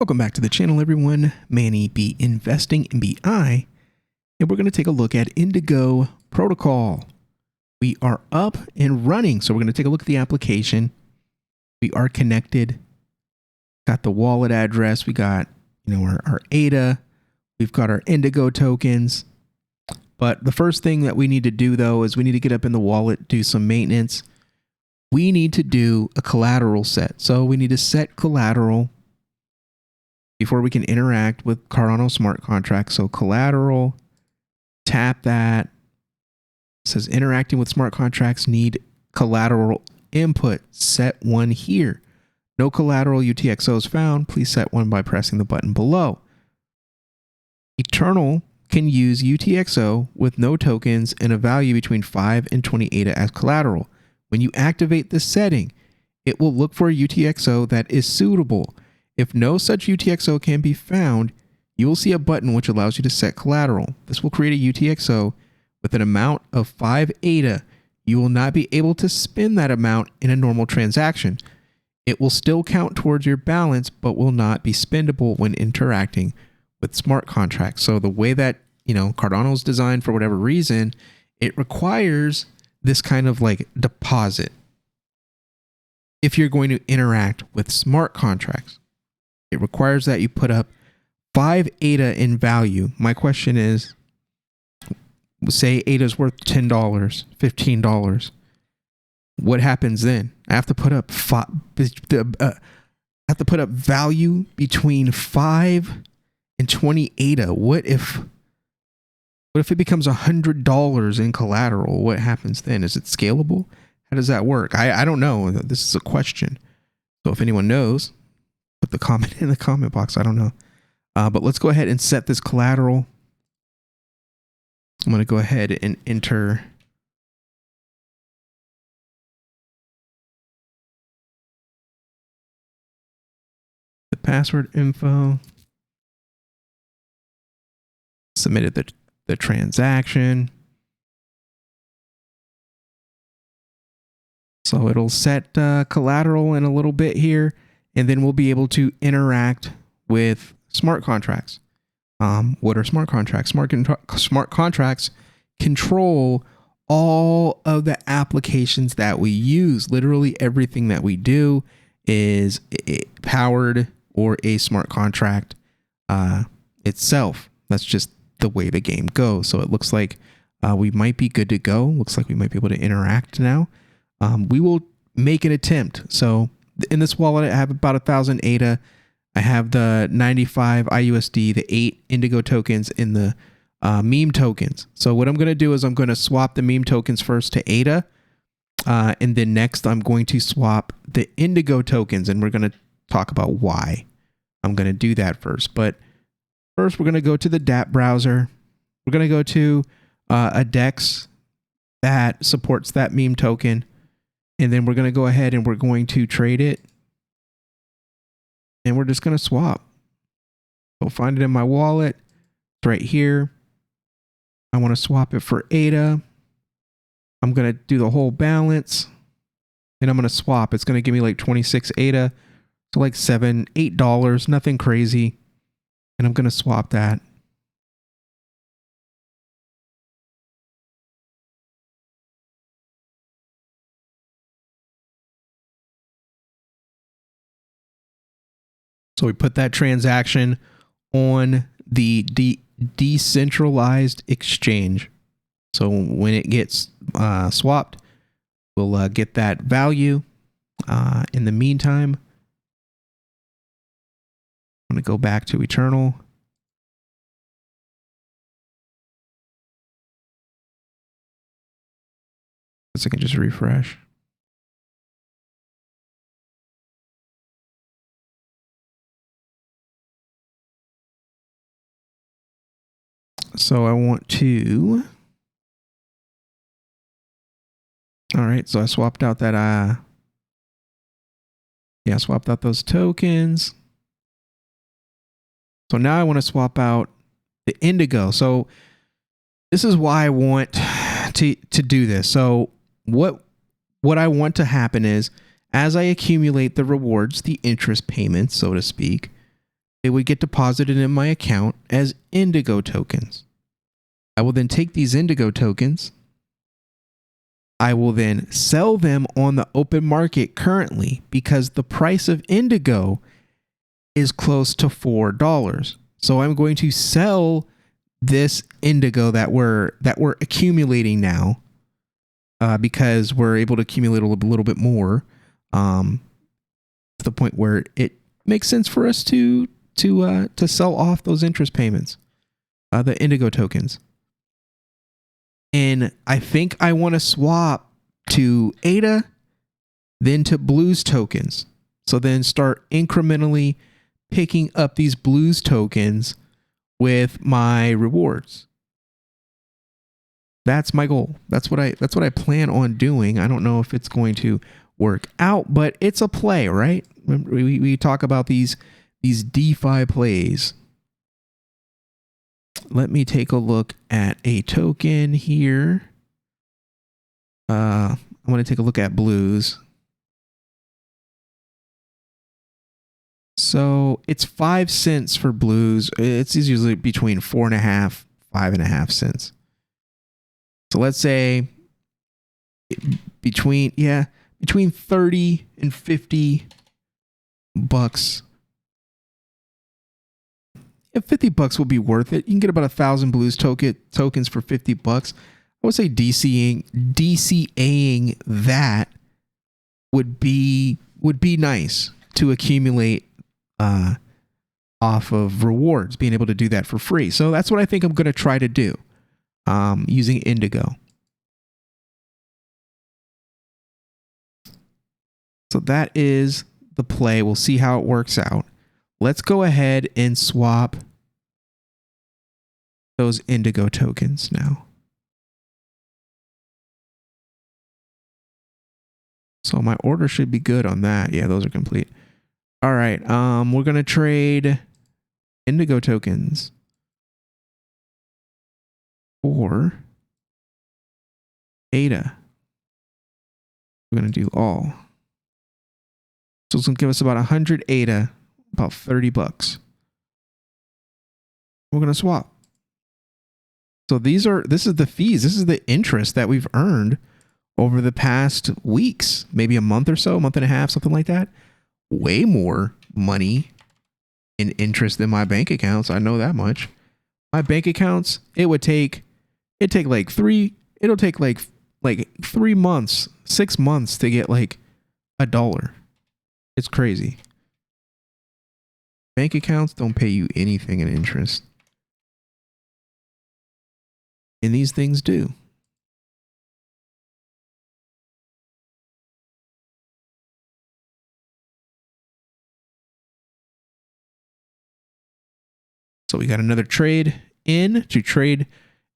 Welcome back to the channel, everyone. Manny B Investing in BI, and we're going to take a look at Indigo protocol. We are up and running, so we're going to take a look at the application. We are connected. Got the wallet address. We got our ADA. We've got our Indigo tokens. But the first thing that we need to do though is we need to get up in the wallet, do some maintenance. We need to do a collateral set. So we need to set collateral before we can interact with Cardano smart contracts. So collateral, tap that. It says interacting with smart contracts need collateral input. Set one here. No collateral UTXOs found. Please set one by pressing the button below. Eternl can use UTXO with no tokens and a value between 5 and 20 ADA as collateral. When you activate this setting, it will look for a UTXO that is suitable. If no such UTXO can be found, you will see a button which allows you to set collateral. This will create a UTXO with an amount of 5 ADA. You will not be able to spend that amount in a normal transaction. It will still count towards your balance, but will not be spendable when interacting with smart contracts. So the way that, Cardano is designed, for whatever reason, it requires this kind of like deposit if you're going to interact with smart contracts. It requires that you put up 5 ADA in value. My question is, say ADA is worth $10, $15. What happens then? I have to put up value between 5 and 20 ADA. What if it becomes $100 in collateral? What happens then? Is it scalable? How does that work? I don't know. This is a question. So if anyone knows, put the comment in the comment box. I don't know. But let's go ahead and set this collateral. I'm going to go ahead and enter the password info. Submitted the transaction. So it'll set collateral in a little bit here, and then we'll be able to interact with smart contracts. What are smart contracts? Smart contracts control all of the applications that we use. Literally everything that we do is powered or a smart contract itself. That's just the way the game goes. So it looks like we might be good to go. Looks like we might be able to interact now. We will make an attempt. So in this wallet, I have about 1,000 ADA. I have the 95 IUSD, the 8 Indigo tokens, and the meme tokens. So what I'm going to do is I'm going to swap the meme tokens first to ADA. And then next I'm going to swap the Indigo tokens, and we're going to talk about why I'm going to do that first. But first we're going to go to the dApp browser. We're going to go to a DEX that supports that meme token. And then we're going to go ahead and we're going to trade it. And we're just going to swap. I'll find it in my wallet. It's right here. I want to swap it for ADA. I'm going to do the whole balance. And I'm going to swap. It's going to give me like 26 ADA. So like $7, $8. Nothing crazy. And I'm going to swap that. So we put that transaction on the decentralized exchange. So when it gets swapped, we'll get that value. In the meantime, I'm going to go back to Eternl. So I can just refresh. So I want to, all right, so I swapped out that, I swapped out those tokens. So now I want to swap out the Indigo. So this is why I want to do this. So what I want to happen is, as I accumulate the rewards, the interest payments, so to speak, They would get deposited in my account as Indigo tokens. I will then take these Indigo tokens. I will then sell them on the open market currently because the price of Indigo is close to $4. So I'm going to sell this Indigo that we're accumulating now because we're able to accumulate a little bit more to the point where it makes sense for us to sell off those interest payments, the Indigo tokens. And I think I want to swap to ADA, then to Blues tokens. So then start incrementally picking up these Blues tokens with my rewards. That's my goal. That's what I plan on doing. I don't know if it's going to work out, but it's a play, right? We talk about these DeFi plays. Let me take a look at a token here. I want to take a look at Blues. So it's 5 cents for Blues. It's usually between 4.5, 5.5 cents. So let's say between 30 and 50 bucks. If $50 will be worth it, you can get about 1,000 Blues tokens for $50. I would say DCAing that would be nice to accumulate off of rewards, being able to do that for free. So that's what I think I'm going to try to do using Indigo. So that is the play. We'll see how it works out. Let's go ahead and swap those Indigo tokens now. So my order should be good on that. Yeah, those are complete. All right. We're going to trade Indigo tokens for ADA. We're going to do all. So it's going to give us about 100 ADA, about $30. We're going to swap. So this is the fees. This is the interest that we've earned over the past weeks, maybe a month or so, a month and a half, something like that. Way more money in interest than my bank accounts. I know that much. My bank accounts, it'll take like 3 months, 6 months to get like $1. It's crazy. Bank accounts don't pay you anything in interest. And these things do. So we got another trade in to trade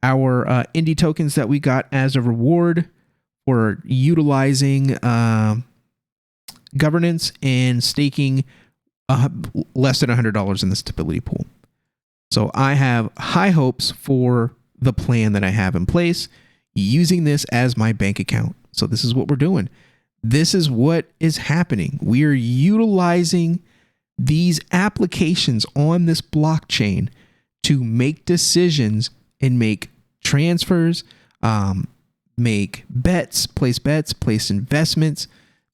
our Indy tokens that we got as a reward for utilizing governance and staking less than $100 in the stability pool. So I have high hopes for the plan that I have in place using this as my bank account. So this is what we're doing. This is what is happening. We are utilizing these applications on this blockchain to make decisions and make transfers, make bets, place investments.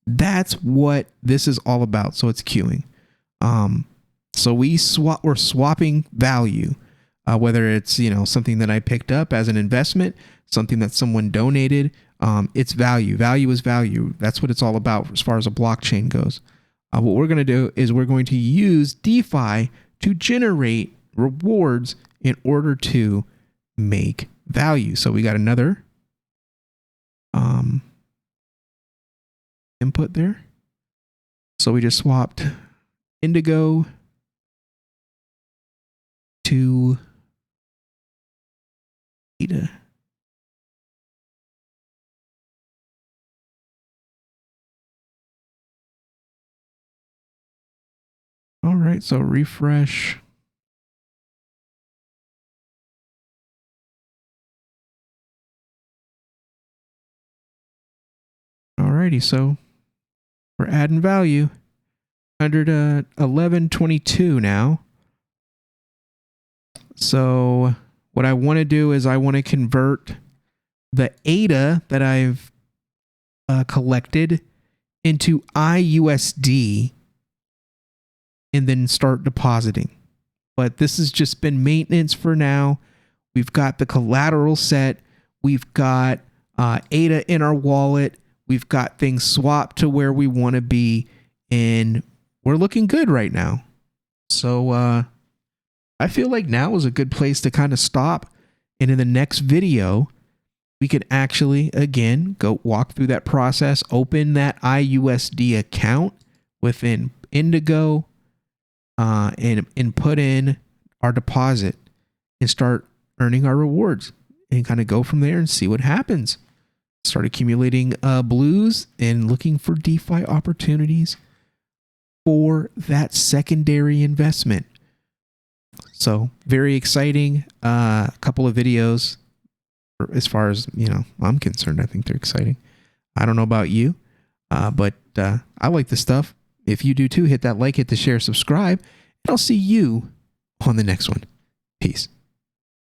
That's what this is all about. So it's queuing. So we're swapping value, whether it's, something that I picked up as an investment, something that someone donated. It's value. Value is value. That's what it's all about as far as a blockchain goes. What we're going to do is we're going to use DeFi to generate rewards in order to make value. So we got another input there. So we just swapped Indigo to ADA. All right, so refresh. Alrighty, so we're adding value. 111.22 now. So what I want to do is I want to convert the ADA that I've collected into IUSD and then start depositing. But this has just been maintenance for now. We've got the collateral set. We've got ADA in our wallet. We've got things swapped to where we want to be. And we're looking good right now. So I feel like now is a good place to kind of stop. And in the next video, we can actually, again, go walk through that process, open that IUSD account within Indigo, and put in our deposit and start earning our rewards and kind of go from there and see what happens. Start accumulating blues and looking for DeFi opportunities for that secondary investment. So very exciting. A couple of videos. As far as, I'm concerned, I think they're exciting. I don't know about you, but I like this stuff. If you do too, hit that like, hit the share, subscribe, and I'll see you on the next one. Peace.